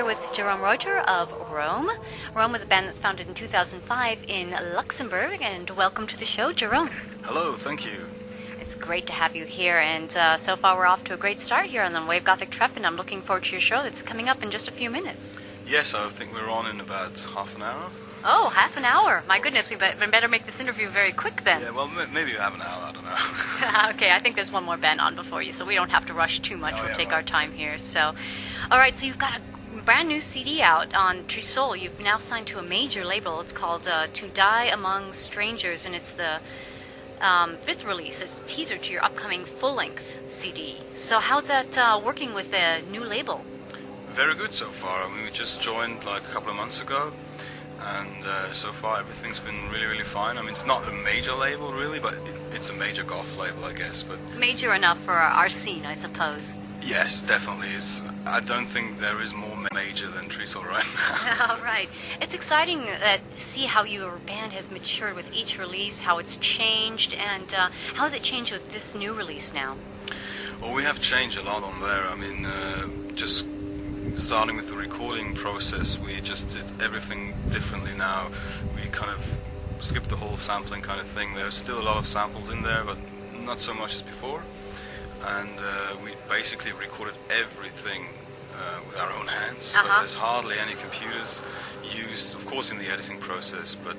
with Jerome Reuter of Rome. Rome was a band that's founded in 2005 in Luxembourg, and welcome to the show, Jerome. Hello, thank you. It's great to have you here, and so far we're off to a great start here on the Wave Gothic Treff, and I'm looking forward to your show that's coming up in just a few minutes. Yes, I think we're on in about half an hour. Oh, half an hour. My goodness, we better make this interview very quick then. Yeah, well, maybe we have an hour, I don't know. Okay, I think there's one more band on before you, so we don't have to rush too much. We'll take our time here. So, all right, so you've got a brand new CD out on Trisol. You've now signed to a major label. It's called To Die Among Strangers, and it's the fifth release. It's a teaser to your upcoming full-length CD. So how's that working with a new label? Very good so far. I mean, we just joined like a couple of months ago, and so far everything's been really, really fine. I mean, it's not a major label really, but it's a major goth label, I guess. But major enough for our scene, I suppose. Yes, definitely. I don't think there is more major than Trisol right now. All right. It's exciting to see how your band has matured with each release, how it's changed, and how has it changed with this new release now? Well, we have changed a lot on there. I mean, just starting with the recording process, we just did everything differently now. We kind of skipped the whole sampling kind of thing. There's still a lot of samples in there, but not so much as before. And we basically recorded everything with our own hands. So there's hardly any computers used, of course, in the editing process, but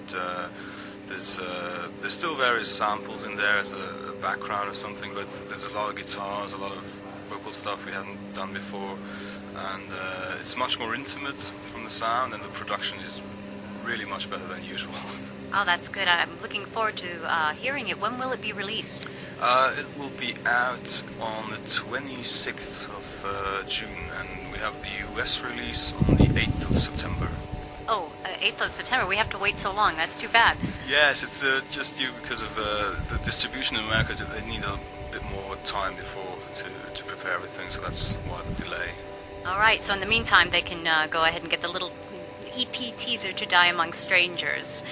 there's still various samples in there as a background or something, but there's a lot of guitars, a lot of vocal stuff we hadn't done before, and it's much more intimate from the sound, and the production is really much better than usual. Oh, that's good. I'm looking forward to hearing it. When will it be released? It will be out on the 26th of June, and we have the US release on the 8th of September. Oh, 8th of September. We have to wait so long. That's too bad. Yes, it's just due because of the distribution in America. They need a bit more time before to prepare everything, so that's why the delay. All right, so in the meantime, they can go ahead and get the little EP teaser To Die Among Strangers.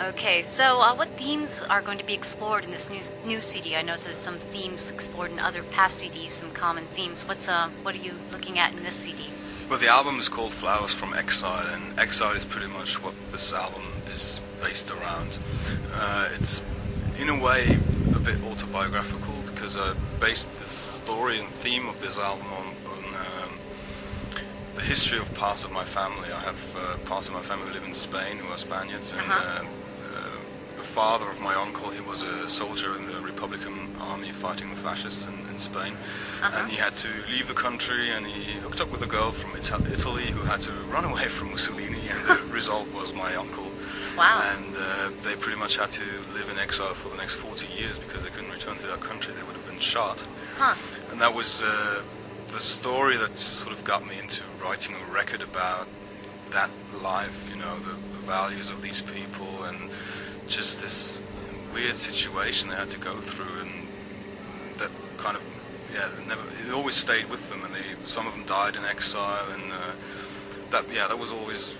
Okay, so what themes are going to be explored in this new CD? I know there's some themes explored in other past CDs, some common themes. What are you looking at in this CD? Well, the album is called Flowers from Exile, and exile is pretty much what this album is based around. It's, in a way, a bit autobiographical, because I based the story and theme of this album on the history of parts of my family. I have parts of my family who live in Spain, who are Spaniards, and the father of my uncle, he was a soldier in the Republican army fighting the fascists in Spain, and he had to leave the country, and he hooked up with a girl from Italy who had to run away from Mussolini, and the result was my uncle. Wow. And they pretty much had to live in exile for the next 40 years because they couldn't return to their country. They would have been shot. And that was the story that sort of got me into writing a record about that life, you know, the values of these people, and just this weird situation they had to go through, and that kind of, it always stayed with them, and some of them died in exile, and that was always,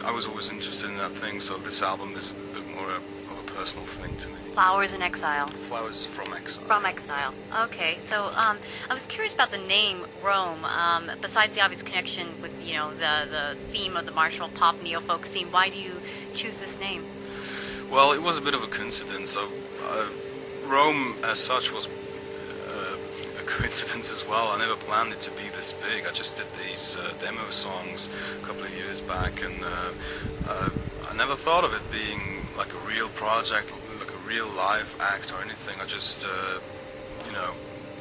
I was always interested in that thing, so this album is a bit more of a personal thing to me. Flowers in Exile. Flowers from Exile. From Exile. Okay, so I was curious about the name Rome. Besides the obvious connection with, you know, the theme of the martial pop neo-folk scene, why do you choose this name? Well, it was a bit of a coincidence. Rome, as such, was a coincidence as well. I never planned it to be this big. I just did these demo songs a couple of years back, and I never thought of it being like a real project, like a real live act or anything. I just,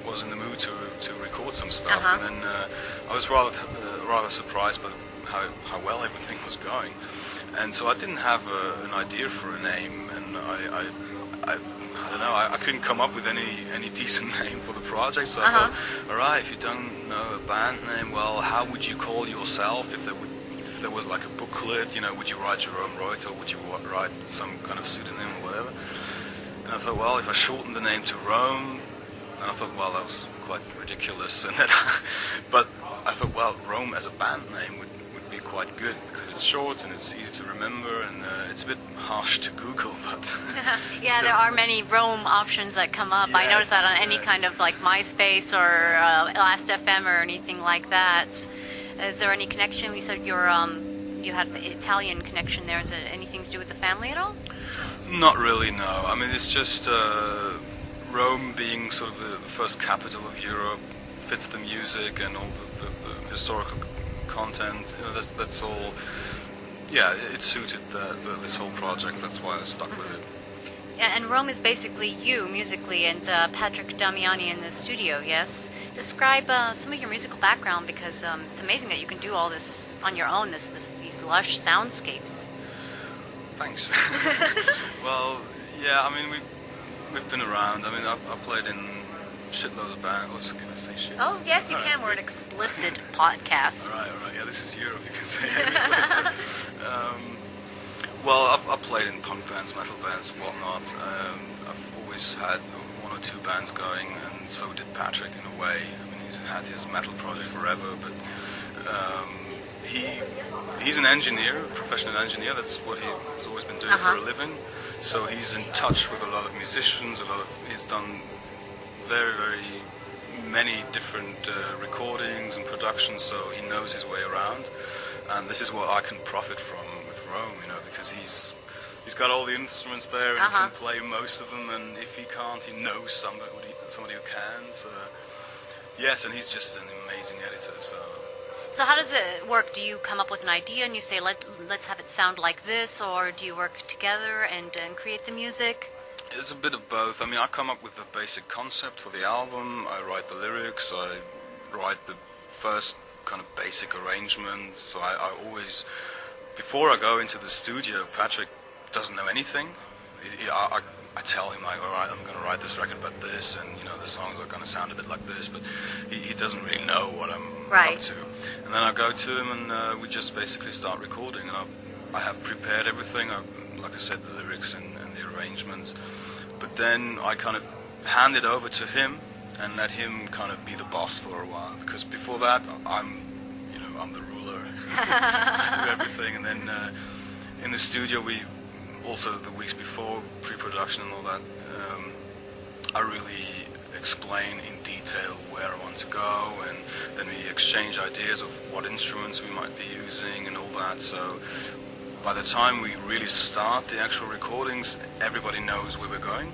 was in the mood to record some stuff, and then I was rather surprised by how well everything was going. And so I didn't have an idea for a name, and I don't know, I couldn't come up with any decent name for the project, so I thought, alright, if you don't know a band name, well, how would you call yourself if there was like a booklet, you know, would you write Jerome Reuter, or would you write some kind of pseudonym or whatever? And I thought, well, if I shortened the name to Rome, and I thought, well, that was quite ridiculous, and then, but I thought, well, Rome as a band name would be quite good, because it's short and it's easy to remember, and it's a bit harsh to Google, but yeah, there are many Rome options that come up. Yes, I noticed that on any kind of like MySpace or Last.fm or anything like that. Is there any connection? You said you had an Italian connection there. Is it anything to do with the family at all? Not really, no. I mean, it's just Rome being sort of the first capital of Europe fits the music and all the historical content. You know, that's all. Yeah, it suited this whole project. That's why I stuck with it. Yeah, and Rome is basically you musically, and Patrick Damiani in the studio. Yes. Describe some of your musical background, because it's amazing that you can do all this on your own. These lush soundscapes. Thanks. Well, yeah, I mean, we've been around. I mean, I played in shitloads of bands. Can I say shit? Oh, yes, you can. We're an explicit podcast. Right. Yeah, this is Europe. You can say everything. Well, I played in punk bands, metal bands, whatnot. I've always had one or two bands going, and so did Patrick in a way. I mean, he's had his metal project forever, but he's an engineer, a professional engineer. That's what he's always been doing for a living. So he's in touch with a lot of musicians. He's done very, very many different recordings and productions. So he knows his way around, and this is what I can profit from with Rome, you know, because he's got all the instruments there and he can play most of them. And if he can't, he knows somebody who can. So yes, and he's just an amazing editor. So how does it work? Do you come up with an idea and you say, let's have it sound like this, or do you work together and create the music? It's a bit of both. I mean, I come up with the basic concept for the album, I write the lyrics, I write the first kind of basic arrangement. So I always, before I go into the studio, Patrick doesn't know anything. I tell him, like, all right, I'm going to write this record about this, and you know, the songs are going to sound a bit like this, but he doesn't really know what I'm up to. And then I go to him, and we just basically start recording, and I have prepared everything. Like I said, the lyrics and the arrangements, but then I kind of hand it over to him and let him kind of be the boss for a while, because before that, I'm the ruler. I do everything, and then in the studio also the weeks before pre-production and all that, I really explain in detail where I want to go, and then we exchange ideas of what instruments we might be using and all that. So by the time we really start the actual recordings, everybody knows where we're going,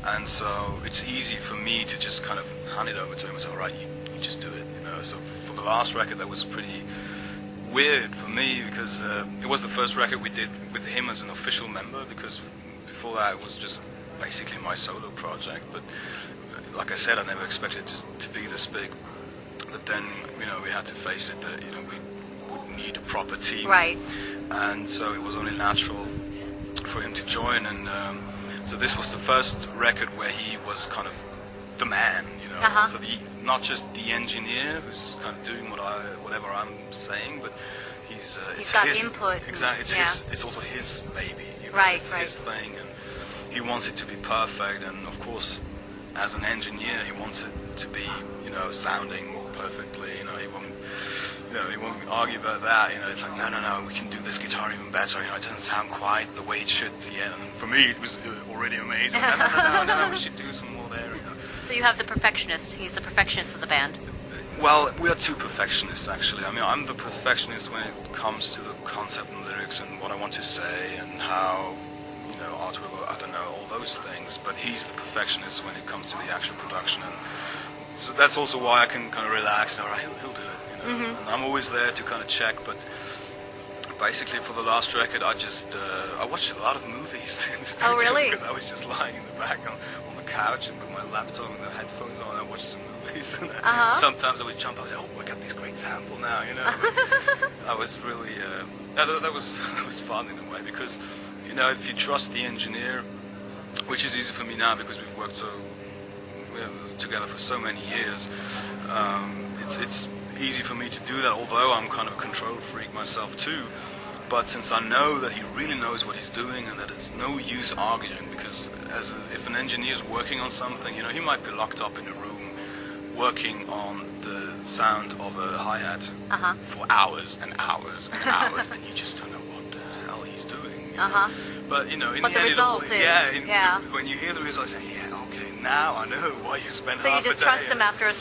and so it's easy for me to just kind of hand it over to him and say, all right, you just do it, you know. So for the last record, that was pretty weird for me, because it was the first record we did with him as an official member, because before that it was just basically my solo project. But like I said, I never expected it to be this big. But then, you know, we had to face it that, you know, we would need a proper team. Right. And so it was only natural for him to join. And so this was the first record where he was kind of the man, you know. So not just the engineer who's kind of doing whatever I'm saying, but he's got his input. Exactly. It's also his baby, you know. Right. It's his thing, and he wants it to be perfect. And of course, as an engineer, he wants it to be, you know, sounding perfectly. You know, he won't argue about that. You know, it's like, no, we can do this guitar even better. You know, it doesn't sound quite the way it should yet. And for me, it was already amazing. No, we should do some more there. You know. So you have the perfectionist. He's the perfectionist of the band. Well, we are two perfectionists, actually. I mean, I'm the perfectionist when it comes to the concept and lyrics and what I want to say and how, you know, artwork, I don't know, all those things. But he's the perfectionist when it comes to the actual production. And so that's also why I can kind of relax. All right, he'll do it. You know? And I'm always there to kind of check. But basically, for the last record, I watched a lot of movies in the studio. Oh, really? Because I was just lying in the back on the couch and with my laptop and the headphones on. I watched some movies. And sometimes I would jump out and say, oh, I got this great sample now, you know. I was really that was fun in a way, because, you know, if you trust the engineer, which is easy for me now because we've worked together for so many years, it's easy for me to do that, although I'm kind of a control freak myself too. But since I know that he really knows what he's doing and that it's no use arguing, because if an engineer is working on something, you know, he might be locked up in a room working on the sound of a hi-hat for hours and hours and hours, and you just don't know what the hell he's doing. You know? But, you know, in but the end, result is, when you hear the result, you say, yeah, okay, now I know why you spent half a day. So you just trust him after a